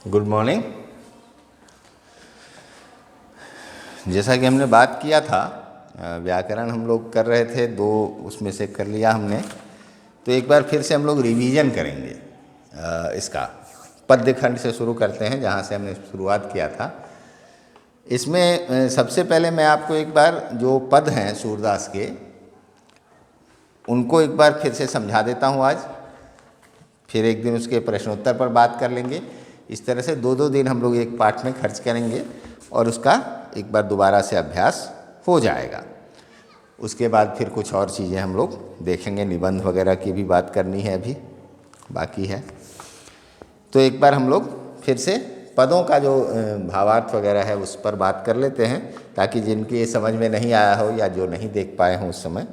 Good morning. जैसा कि हमने बात किया था, व्याकरण हम लोग कर रहे थे, 2 उसमें से कर लिया हमने। तो एक बार फिर से हम लोग रिवीजन करेंगे। इसका पद्य खंड से शुरू करते हैं, जहाँ से हमने शुरुआत किया था। इसमें सबसे पहले मैं आपको एक बार जो पद हैं सूरदास के, उनको एक बार फिर से समझा देता हूँ आज। फिर एक दिन उसके प्रश्नोत्तर पर बात कर लेंगे। इस तरह से 2-2 दिन हम लोग एक पाठ में खर्च करेंगे और उसका एक बार दोबारा से अभ्यास हो जाएगा। उसके बाद फिर कुछ और चीज़ें हम लोग देखेंगे, निबंध वगैरह की भी बात करनी है, अभी बाकी है। तो एक बार हम लोग फिर से पदों का जो भावार्थ वगैरह है उस पर बात कर लेते हैं, ताकि जिनकी ये समझ में नहीं आया हो या जो नहीं देख पाए हों उस समय,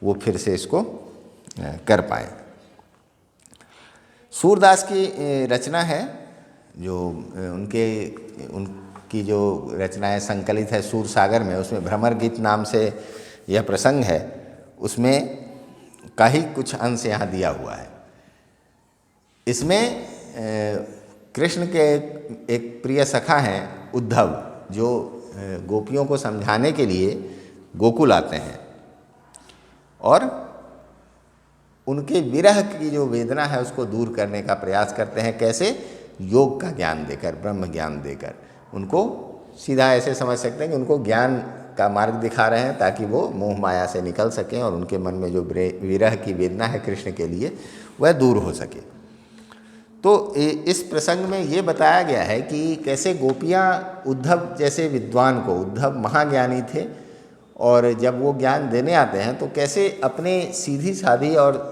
वो फिर से इसको कर पाएँ। सूरदास की रचना है, जो उनकी जो रचनाएं संकलित है सूर सागर में, उसमें भ्रमर गीत नाम से यह प्रसंग है। उसमें का ही कुछ अंश यहाँ दिया हुआ है। इसमें कृष्ण के एक प्रिय सखा हैं उद्धव, जो गोपियों को समझाने के लिए गोकुल आते हैं और उनके विरह की जो वेदना है उसको दूर करने का प्रयास करते हैं। कैसे? योग का ज्ञान देकर, ब्रह्म ज्ञान देकर। उनको सीधा ऐसे समझ सकते हैं कि उनको ज्ञान का मार्ग दिखा रहे हैं, ताकि वो मोह माया से निकल सकें और उनके मन में जो विरह की वेदना है कृष्ण के लिए, वह दूर हो सके। तो इस प्रसंग में ये बताया गया है कि कैसे गोपियाँ उद्धव जैसे विद्वान को, उद्धव महाज्ञानी थे, और जब वो ज्ञान देने आते हैं तो कैसे अपने सीधी साधी और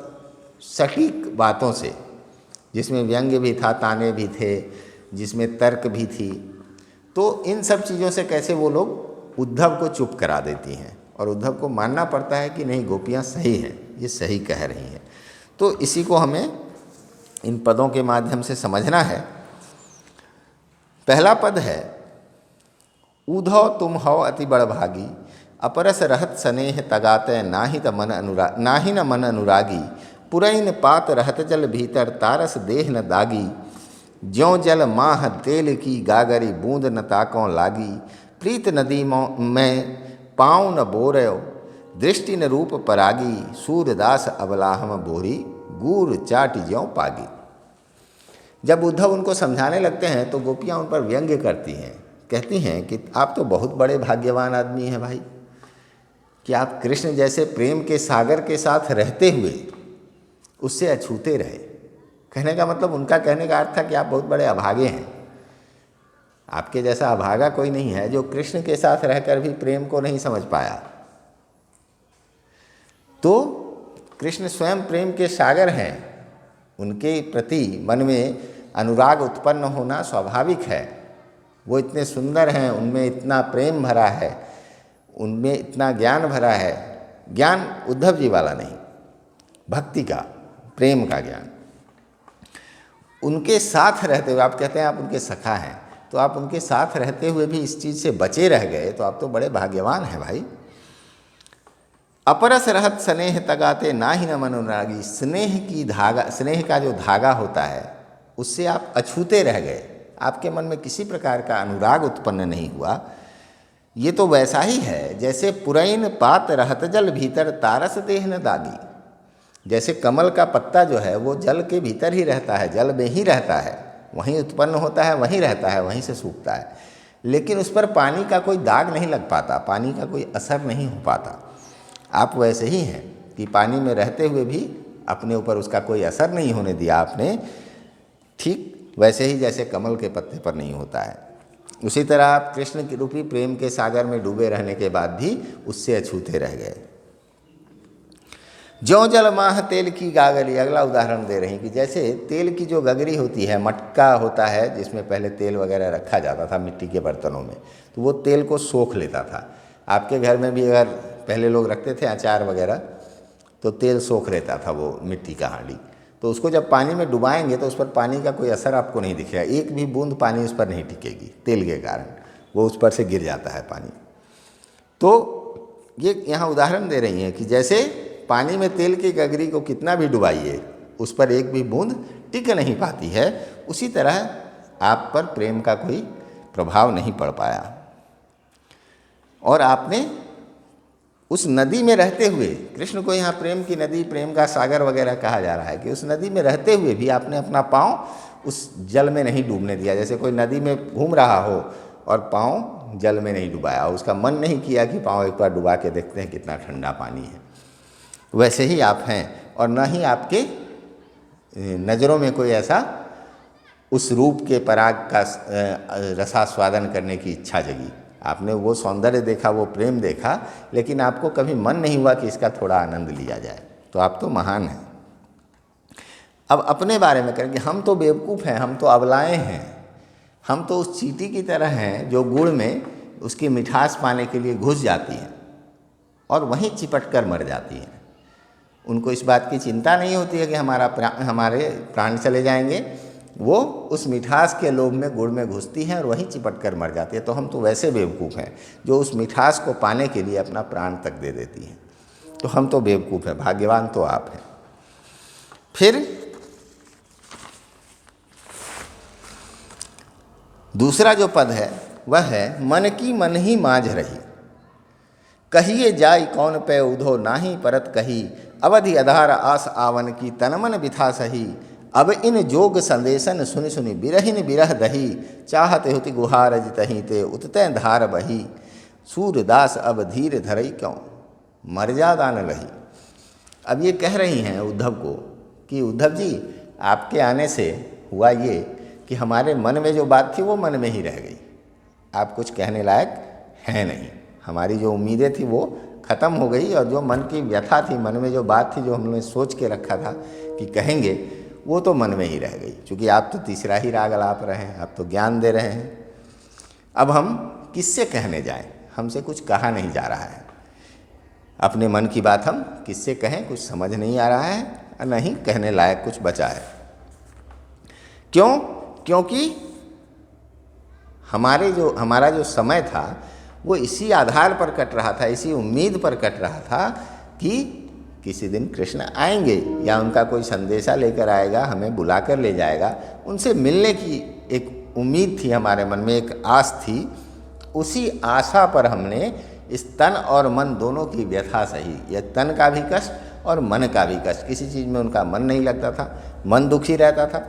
सटीक बातों से, जिसमें व्यंग्य भी था, ताने भी थे, जिसमें तर्क भी थी, तो इन सब चीज़ों से कैसे वो लोग उद्धव को चुप करा देती हैं और उद्धव को मानना पड़ता है कि नहीं, गोपियाँ सही हैं, ये सही कह रही हैं। तो इसी को हमें इन पदों के माध्यम से समझना है। पहला पद है, ऊधौ तुम हो अति बड़भागी, अपरस रहत स्नेह तगाते नाही न मन अनुरागी, पुरैन पात रहत जल भीतर तारस देह न दागी, ज्यों जल माह तेल की गागरी बूंद न ताकों लागी, प्रीत नदी में पाँव न बोरयो दृष्टि न रूप परागी, सूरदास अबलाहम बोरी गूर चाटी ज्यों पागी। जब उद्धव उनको समझाने लगते हैं तो गोपियाँ उन पर व्यंग्य करती हैं, कहती हैं कि आप तो बहुत बड़े भाग्यवान आदमी हैं भाई, कि आप कृष्ण जैसे प्रेम के सागर के साथ रहते हुए उससे अछूते रहे। कहने का मतलब, उनका कहने का अर्थ था कि आप बहुत बड़े अभागे हैं। आपके जैसा अभागा कोई नहीं है जो कृष्ण के साथ रहकर भी प्रेम को नहीं समझ पाया। तो कृष्ण स्वयं प्रेम के सागर हैं, उनके प्रति मन में अनुराग उत्पन्न होना स्वाभाविक है। वो इतने सुंदर हैं, उनमें इतना प्रेम भरा है, उनमें इतना ज्ञान भरा है। ज्ञान उद्धव जी वाला नहीं, भक्ति का, प्रेम का ज्ञान। उनके साथ रहते हुए, आप कहते हैं आप उनके सखा हैं, तो आप उनके साथ रहते हुए भी इस चीज़ से बचे रह गए, तो आप तो बड़े भाग्यवान हैं भाई। अपरस रहत स्नेह तगाते नाही न मन अनुरागी, स्नेह का जो धागा होता है उससे आप अछूते रह गए, आपके मन में किसी प्रकार का अनुराग उत्पन्न नहीं हुआ। ये तो वैसा ही है जैसे पुरैन पात रहत जल भीतर तारस देह न दागी। जैसे कमल का पत्ता जो है वो जल के भीतर ही रहता है, जल में ही रहता है, वहीं उत्पन्न होता है, वहीं रहता है, वहीं से सूखता है, लेकिन उस पर पानी का कोई दाग नहीं लग पाता, पानी का कोई असर नहीं हो पाता। आप वैसे ही हैं कि पानी में रहते हुए भी अपने ऊपर उसका कोई असर नहीं होने दिया आपने, ठीक वैसे ही जैसे कमल के पत्ते पर नहीं होता है। उसी तरह आप कृष्ण की रूपी प्रेम के सागर में डूबे रहने के बाद भी उससे अछूते रह गए। ज्यों जल माह तेल की गागरी, अगला उदाहरण दे रही कि जैसे तेल की जो गगरी होती है, मटका होता है जिसमें पहले तेल वगैरह रखा जाता था मिट्टी के बर्तनों में, तो वो तेल को सोख लेता था। आपके घर में भी अगर पहले लोग रखते थे अचार वगैरह, तो तेल सोख लेता था वो मिट्टी का हांडी। तो उसको जब पानी में डुबाएंगे तो उस पर पानी का कोई असर आपको नहीं दिखेगा, एक भी बूंद पानी उस पर नहीं टिकेगी, तेल के कारण वो उस पर से गिर जाता है पानी। तो ये यहाँ उदाहरण दे रही हैं कि जैसे पानी में तेल की गगरी को कितना भी डुबाइए, उस पर एक भी बूंद टिक नहीं पाती है, उसी तरह आप पर प्रेम का कोई प्रभाव नहीं पड़ पाया। और आपने उस नदी में रहते हुए, कृष्ण को यहाँ प्रेम की नदी, प्रेम का सागर वगैरह कहा जा रहा है, कि उस नदी में रहते हुए भी आपने अपना पाँव उस जल में नहीं डूबने दिया। जैसे कोई नदी में घूम रहा हो और पाँव जल में नहीं डुबाया, उसका मन नहीं किया कि पाँव एक बार डुबा के देखते हैं कितना ठंडा पानी है। वैसे ही आप हैं, और न ही आपके नज़रों में कोई ऐसा उस रूप के पराग का रसास्वादन करने की इच्छा जगी। आपने वो सौंदर्य देखा, वो प्रेम देखा, लेकिन आपको कभी मन नहीं हुआ कि इसका थोड़ा आनंद लिया जाए। तो आप तो महान हैं। अब अपने बारे में करेंगे, हम तो बेवकूफ़ हैं, हम तो अबलाएँ हैं, हम तो उस चींटी की तरह हैं जो गुड़ में उसकी मिठास पाने के लिए घुस जाती हैं और वहीं चिपट कर मर जाती हैं। उनको इस बात की चिंता नहीं होती है कि हमारे प्राण चले जाएंगे। वो उस मिठास के लोभ में गुड़ में घुसती हैं और वहीं चिपट कर मर जाती है। तो हम तो वैसे बेवकूफ़ हैं जो उस मिठास को पाने के लिए अपना प्राण तक दे देती हैं। तो हम तो बेवकूफ़ हैं, भाग्यवान तो आप हैं। फिर दूसरा जो पद है वह है, मन की मन ही माझ रही, कहिए जाय कौन पे उधो नाही परत कही, अवधि आधार आस आवन की तनमन बिथा सही, अब इन जोग संदेशन सुनि सुनि बिरहिन बिरह दही, चाहते होती गुहार जितही ते उतते धार बही, सूरदास अब धीर धरई क्यों मर्यादा न लही। अब ये कह रही हैं उद्धव को कि उद्धव जी, आपके आने से हुआ ये कि हमारे मन में जो बात थी वो मन में ही रह गई, आप कुछ कहने लायक हैं नहीं। हमारी जो उम्मीदें थी वो ख़त्म हो गई, और जो मन की व्यथा थी, मन में जो बात थी, जो हमने सोच के रखा था कि कहेंगे, वो तो मन में ही रह गई। क्योंकि आप तो तीसरा ही राग अलाप रहे हैं, आप तो ज्ञान दे रहे हैं। अब हम किससे कहने जाएं? हमसे कुछ कहा नहीं जा रहा है। अपने मन की बात हम किससे कहें, कुछ समझ नहीं आ रहा है, और नहीं कहने लायक कुछ बचा है। क्यों? क्योंकि हमारा जो समय था वो इसी आधार पर कट रहा था, इसी उम्मीद पर कट रहा था कि किसी दिन कृष्ण आएंगे या उनका कोई संदेशा लेकर आएगा, हमें बुला कर ले जाएगा। उनसे मिलने की एक उम्मीद थी हमारे मन में, एक आस थी। उसी आशा पर हमने इस तन और मन दोनों की व्यथा सही, यह तन का भी कष्ट और मन का भी कष्ट। किसी चीज़ में उनका मन नहीं लगता था, मन दुखी रहता था।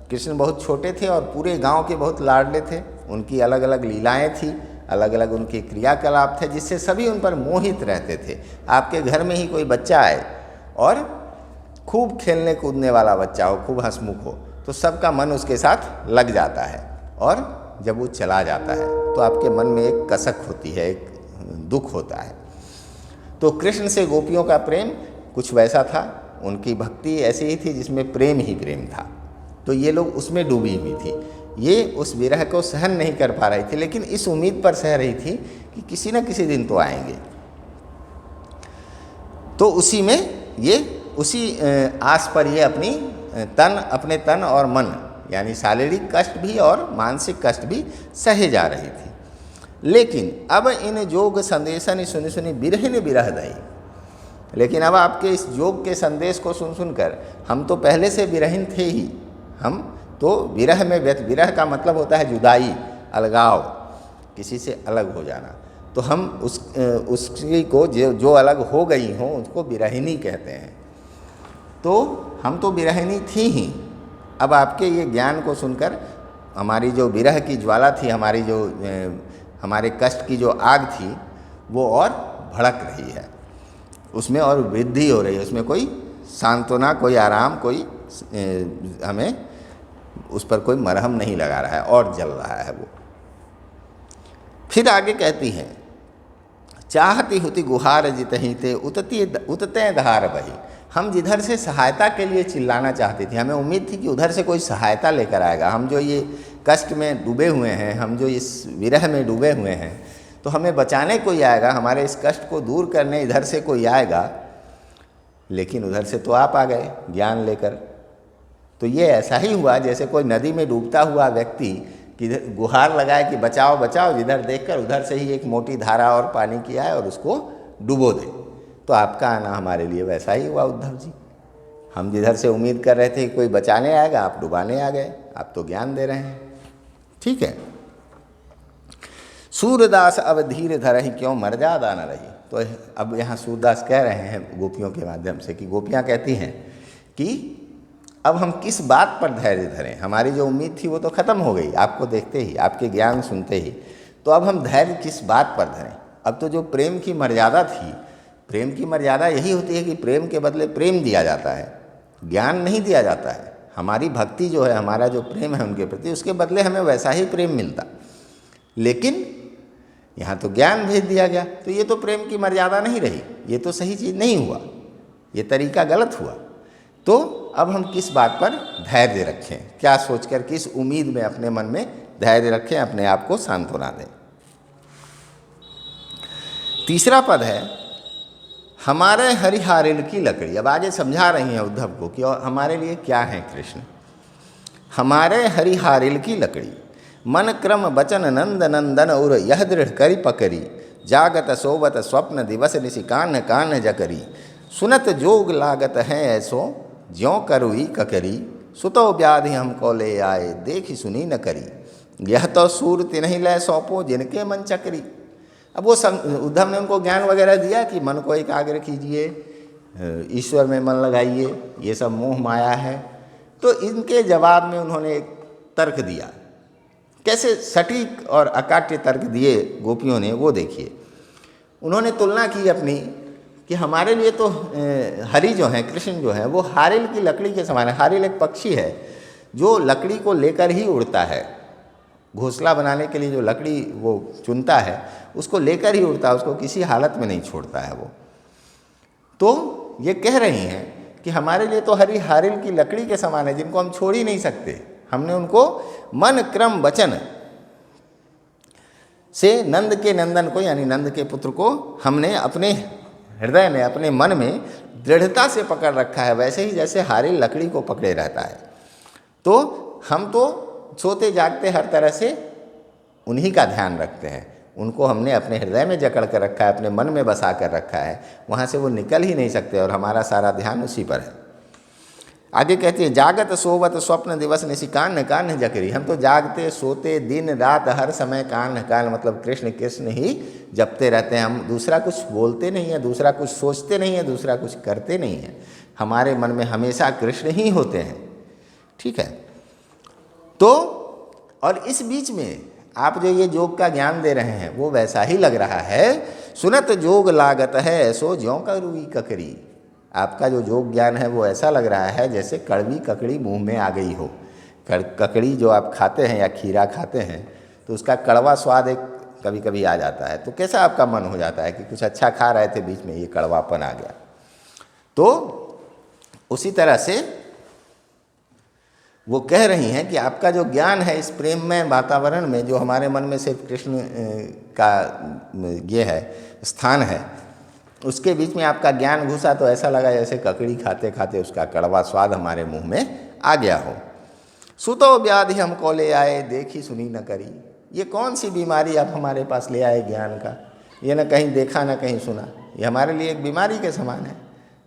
कृष्ण बहुत छोटे थे और पूरे गांव के बहुत लाडले थे। उनकी अलग अलग लीलाएं थी, अलग अलग उनके क्रियाकलाप थे, जिससे सभी उन पर मोहित रहते थे। आपके घर में ही कोई बच्चा आए और खूब खेलने कूदने वाला बच्चा हो, खूब हंसमुख हो, तो सबका मन उसके साथ लग जाता है। और जब वो चला जाता है तो आपके मन में एक कसक होती है, एक दुख होता है। तो कृष्ण से गोपियों का प्रेम कुछ वैसा था, उनकी भक्ति ऐसी ही थी जिसमें प्रेम ही प्रेम था। तो ये लोग उसमें डूबी हुई थी। ये उस विरह को सहन नहीं कर पा रही थी, लेकिन इस उम्मीद पर सह रही थी कि किसी न किसी दिन तो आएंगे। तो उसी में ये उसी आस पर ये अपने तन और मन, यानी शारीरिक कष्ट भी और मानसिक कष्ट भी सहे जा रही थी। लेकिन अब इन जोग संदेशन सुनि सुनि बिरहिन बिरह दही, लेकिन अब आपके इस जोग के संदेश को सुन सुनकर हम तो पहले से विरहीन थे ही। हम तो विरह में विरह का मतलब होता है जुदाई, अलगाव, किसी से अलग हो जाना। तो हम उसकी को जो अलग हो गई हों उसको विरहिनी कहते हैं। तो हम तो विरहिनी थी ही। अब आपके ये ज्ञान को सुनकर हमारी जो विरह की ज्वाला थी, हमारे कष्ट की जो आग थी, वो और भड़क रही है, उसमें और वृद्धि हो रही है। उसमें कोई सांत्वना, कोई आराम, कोई हमें उस पर कोई मरहम नहीं लगा रहा है, और जल रहा है वो। फिर आगे कहती हैं, चाहती होती गुहार जितही ते उतते धार बही। हम जिधर से सहायता के लिए चिल्लाना चाहती थी, हमें उम्मीद थी कि उधर से कोई सहायता लेकर आएगा। हम जो ये कष्ट में डूबे हुए हैं, हम जो इस विरह में डूबे हुए हैं, तो हमें बचाने कोई आएगा, हमारे इस कष्ट को दूर करने इधर से कोई आएगा। लेकिन उधर से तो आप आ गए ज्ञान लेकर। तो ये ऐसा ही हुआ जैसे कोई नदी में डूबता हुआ व्यक्ति कि गुहार लगाए कि बचाओ बचाओ, जिधर देखकर उधर से ही एक मोटी धारा और पानी की आए और उसको डुबो दे। तो आपका आना हमारे लिए वैसा ही हुआ उद्धव जी। हम जिधर से उम्मीद कर रहे थे कि कोई बचाने आएगा, आप डुबाने आ गए। आप तो ज्ञान दे रहे हैं। ठीक है। सूरदास अब धीर धरहि क्यों मर्यादा न रही। तो अब यहाँ सूरदास कह रहे हैं गोपियों के माध्यम से कि गोपियाँ कहती हैं कि अब हम किस बात पर धैर्य धरें, हमारी जो उम्मीद थी वो तो ख़त्म हो गई आपको देखते ही, आपके ज्ञान सुनते ही, तो अब हम धैर्य किस बात पर धरें। अब तो जो प्रेम की मर्यादा थी, प्रेम की मर्यादा यही होती है कि प्रेम के बदले प्रेम दिया जाता है, ज्ञान नहीं दिया जाता है। हमारी भक्ति जो है, हमारा जो प्रेम है उनके प्रति, उसके बदले हमें वैसा ही प्रेम मिलता। लेकिन यहाँ तो ज्ञान भेज दिया गया, तो ये तो प्रेम की मर्यादा नहीं रही, ये तो सही चीज़ नहीं हुआ, ये तरीका गलत हुआ। तो अब हम किस बात पर धैर्य रखें, क्या सोचकर, किस उम्मीद में अपने मन में धैर्य रखें, अपने आप को सांत्वना दें। तीसरा पद है हमारे हरिहारिल की लकड़ी। अब आगे समझा रही हैं उद्धव को कि और हमारे लिए क्या है कृष्ण। हमारे हरिहारिल की लकड़ी, मन क्रम बचन नंद नंदन और यह दृढ़ करी पकड़ी, जागत सोवत स्वप्न दिवस निशि कान्ह कान्ह जकरी, सुनत जोग लागत है ऐसो ज्यों करुई ककरी, सुतो व्याधि हमको ले आए देखी सुनी न करी, यह तो सूर तिन्हि लय सौंपो जिनके मन चकरी। अब वो उद्धव ने उनको ज्ञान वगैरह दिया कि मन को एकाग्र कीजिए, ईश्वर में मन लगाइए, ये सब मोह माया है। तो इनके जवाब में उन्होंने एक तर्क दिया, कैसे सटीक और अकाट्य तर्क दिए गोपियों ने, वो देखिए। उन्होंने तुलना की अपनी कि हमारे लिए तो हरि जो हैं, कृष्ण जो हैं, वो हारिल की लकड़ी के समान है। हारिल एक पक्षी है जो लकड़ी को लेकर ही उड़ता है, घोंसला बनाने के लिए जो लकड़ी वो चुनता है उसको लेकर ही उड़ता है, उसको किसी हालत में नहीं छोड़ता है वो। तो ये कह रही हैं कि हमारे लिए तो हरि हारिल की लकड़ी के समान है, जिनको हम छोड़ ही नहीं सकते। हमने उनको मन क्रम वचन से नंद के नंदन को, यानी नंद के पुत्र को हमने अपने हृदय में, अपने मन में दृढ़ता से पकड़ रखा है, वैसे ही जैसे हारिल लकड़ी को पकड़े रहता है। तो हम तो सोते जागते हर तरह से उन्हीं का ध्यान रखते हैं, उनको हमने अपने हृदय में जकड़ कर रखा है, अपने मन में बसा कर रखा है, वहाँ से वो निकल ही नहीं सकते और हमारा सारा ध्यान उसी पर है। आगे कहती है जागत सोवत स्वप्न दिवस निशि कान्ह कान्ह जकरी। हम तो जागते सोते दिन रात हर समय कान्ह कान्ह मतलब कृष्ण कृष्ण ही जपते रहते हैं। हम दूसरा कुछ बोलते नहीं हैं, दूसरा कुछ सोचते नहीं हैं, दूसरा कुछ करते नहीं हैं, हमारे मन में हमेशा कृष्ण ही होते हैं। ठीक है। तो और इस बीच में आप जो ये योग का ज्ञान दे रहे हैं वो वैसा ही लग रहा है, सुनत जोग लागत है ऐसो ज्यों का रुई ककरी। आपका जो योग ज्ञान है वो ऐसा लग रहा है जैसे कड़वी ककड़ी मुंह में आ गई हो। ककड़ी जो आप खाते हैं या खीरा खाते हैं तो उसका कड़वा स्वाद एक कभी कभी आ जाता है, तो कैसा आपका मन हो जाता है कि कुछ अच्छा खा रहे थे, बीच में ये कड़वापन आ गया। तो उसी तरह से वो कह रही हैं कि आपका जो ज्ञान है इस प्रेममय वातावरण में, जो हमारे मन में सिर्फ कृष्ण का ये है स्थान है, उसके बीच में आपका ज्ञान घुसा तो ऐसा लगा जैसे ककड़ी खाते खाते उसका कड़वा स्वाद हमारे मुंह में आ गया हो। सुतो व्याधि हमको ले आए देखी सुनी न करी। ये कौन सी बीमारी आप हमारे पास ले आए ज्ञान का, ये न कहीं देखा न कहीं सुना, ये हमारे लिए एक बीमारी के समान है।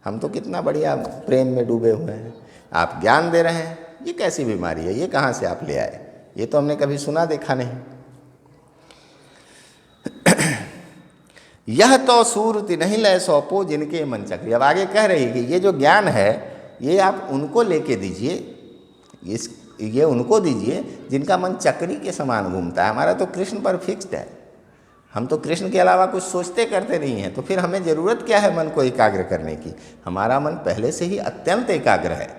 हम तो कितना बढ़िया प्रेम में डूबे हुए हैं, आप ज्ञान दे रहे हैं, ये कैसी बीमारी है, ये कहाँ से आप ले आए, ये तो हमने कभी सुना देखा नहीं। यह तो सूरति नहीं लय सौंपो जिनके मन चक्री। अब आगे कह रही है कि ये जो ज्ञान है ये आप उनको लेके दीजिए, ये उनको दीजिए जिनका मन चक्री के समान घूमता है। हमारा तो कृष्ण पर फिक्स्ड है, हम तो कृष्ण के अलावा कुछ सोचते करते नहीं हैं, तो फिर हमें ज़रूरत क्या है मन को एकाग्र करने की। हमारा मन पहले से ही अत्यंत एकाग्र है,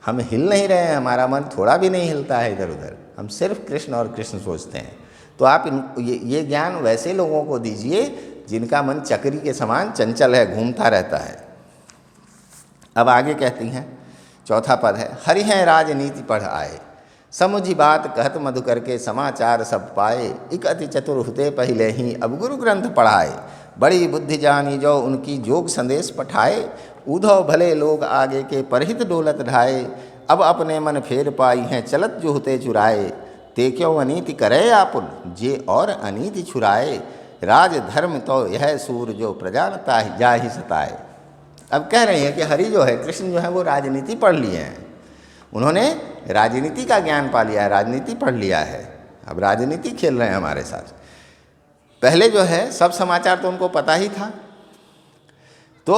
हम हिल नहीं रहे हैं, हमारा मन थोड़ा भी नहीं हिलता है इधर उधर, हम सिर्फ कृष्ण और कृष्ण सोचते हैं। तो आप ये ज्ञान वैसे लोगों को दीजिए जिनका मन चक्री के समान चंचल है, घूमता रहता है। अब आगे कहती हैं, चौथा पद है हरि हैं राजनीति पढ़ आए, समुझी बात कहत मधुकर के समाचार सब पाए, इक अति चतुर हुते पहले ही अब गुरु ग्रंथ पढ़ाए, बड़ी बुद्धि जानी जो उनकी जोग संदेश पठाए, उधव भले लोग आगे के परहित डोलत ढाए, अब अपने मन फेर पाई हैं चलत जो होते चुराए, ते क्यों अनीति करे आपुन जे और अनीति छुराए, राज धर्म तो यह सूर जो प्रजानता जा ही सताए। अब कह रहे हैं कि हरि जो है, कृष्ण जो है, वो राजनीति पढ़ लिए हैं, उन्होंने राजनीति का ज्ञान पा लिया है, राजनीति पढ़ लिया है, अब राजनीति खेल रहे हैं हमारे साथ। पहले जो है सब समाचार तो उनको पता ही था, तो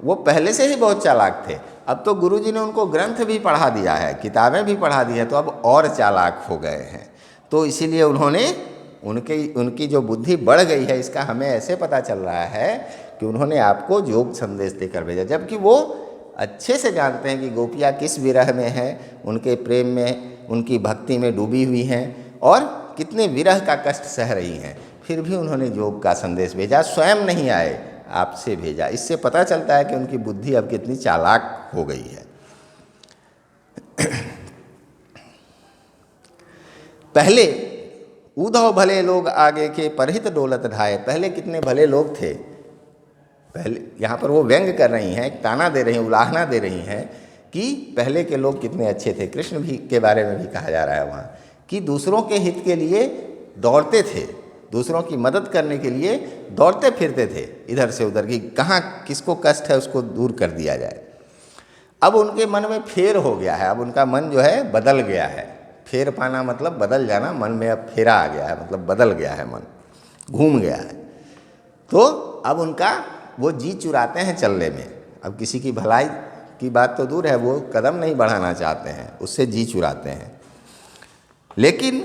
वो पहले से ही बहुत चालाक थे। अब तो गुरुजी ने उनको ग्रंथ भी पढ़ा दिया है, किताबें भी पढ़ा दी है, तो अब और चालाक हो गए हैं। तो इसीलिए उन्होंने उनकी जो बुद्धि बढ़ गई है, इसका हमें ऐसे पता चल रहा है कि उन्होंने आपको योग संदेश देकर भेजा, जबकि वो अच्छे से जानते हैं कि गोपियाँ किस विरह में हैं, उनके प्रेम में, उनकी भक्ति में डूबी हुई हैं और कितने विरह का कष्ट सह रही हैं। फिर भी उन्होंने योग का संदेश भेजा, स्वयं नहीं आए, आपसे भेजा। इससे पता चलता है कि उनकी बुद्धि अब कितनी चालाक हो गई है। पहले उधव भले लोग आगे के परहित डोलत ढाए, पहले कितने भले लोग थे। पहले यहाँ पर वो व्यंग कर रही हैं, एक ताना दे रही हैं, उलाहना दे रही हैं कि पहले के लोग कितने अच्छे थे। कृष्ण भी के बारे में भी कहा जा रहा है वहाँ कि दूसरों के हित के लिए दौड़ते थे, दूसरों की मदद करने के लिए दौड़ते फिरते थे इधर से उधर कि कहाँ किसको कष्ट है उसको दूर कर दिया जाए। अब उनके मन में फेर हो गया है, अब उनका मन जो है बदल गया है। फेर पाना मतलब बदल जाना, मन में अब फेरा आ गया है, मतलब बदल गया है, मन घूम गया है। तो अब उनका वो जी चुराते हैं चलने में। अब किसी की भलाई की बात तो दूर है, वो कदम नहीं बढ़ाना चाहते हैं, उससे जी चुराते हैं। लेकिन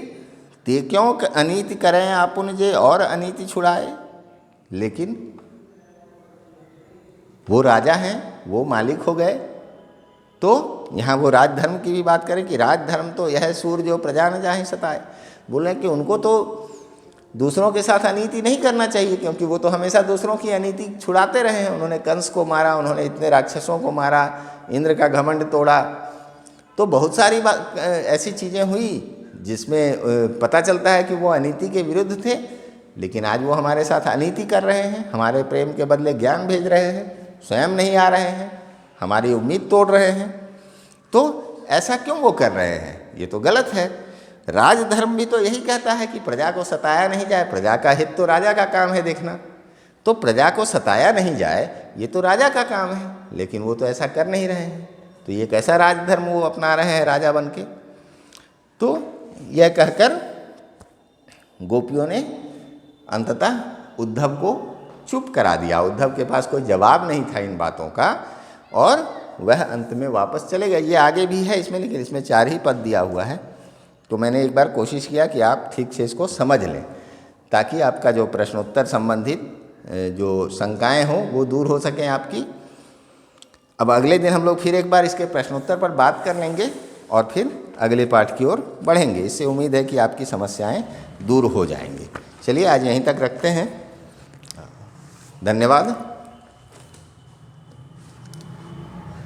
ते क्यों अनीति करें आपुन जे और अनीति छुड़ाए। लेकिन वो राजा हैं, वो मालिक हो गए। तो यहाँ वो राजधर्म की भी बात करें कि राजधर्म तो यह सूर जो प्रजा न जाहि सताए। बोले कि उनको तो दूसरों के साथ अनीति नहीं करना चाहिए, क्योंकि वो तो हमेशा दूसरों की अनीति छुड़ाते रहे हैं। उन्होंने कंस को मारा, उन्होंने इतने राक्षसों को मारा, इंद्र का घमंड तोड़ा। तो बहुत सारी ऐसी चीज़ें हुई जिसमें पता चलता है कि वो अनीति के विरुद्ध थे। लेकिन आज वो हमारे साथ अनीति कर रहे हैं, हमारे प्रेम के बदले ज्ञान भेज रहे हैं, स्वयं नहीं आ रहे हैं, हमारी उम्मीद तोड़ रहे हैं। तो ऐसा क्यों वो कर रहे हैं? ये तो गलत है। राजधर्म भी तो यही कहता है कि प्रजा को सताया नहीं जाए। प्रजा का हित तो राजा का काम है देखना। तो प्रजा को सताया नहीं जाए, ये तो राजा का काम है, लेकिन वो तो ऐसा कर नहीं रहे हैं। तो ये कैसा राजधर्म वो अपना रहे हैं राजा बन के। तो यह कहकर गोपियों ने अंततः उद्धव को चुप करा दिया। उद्धव के पास कोई जवाब नहीं था इन बातों का, और वह अंत में वापस चले गए। ये आगे भी है इसमें, लेकिन इसमें 4 ही पद दिया हुआ है। तो मैंने एक बार कोशिश किया कि आप ठीक से इसको समझ लें, ताकि आपका जो प्रश्नोत्तर संबंधित जो शंकाएं हों वो दूर हो सकें आपकी। अब अगले दिन हम लोग फिर एक बार इसके प्रश्नोत्तर पर बात कर लेंगे और फिर अगले पाठ की ओर बढ़ेंगे। इससे उम्मीद है कि आपकी समस्याएं दूर हो जाएंगी। चलिए आज यहीं तक रखते हैं। धन्यवाद।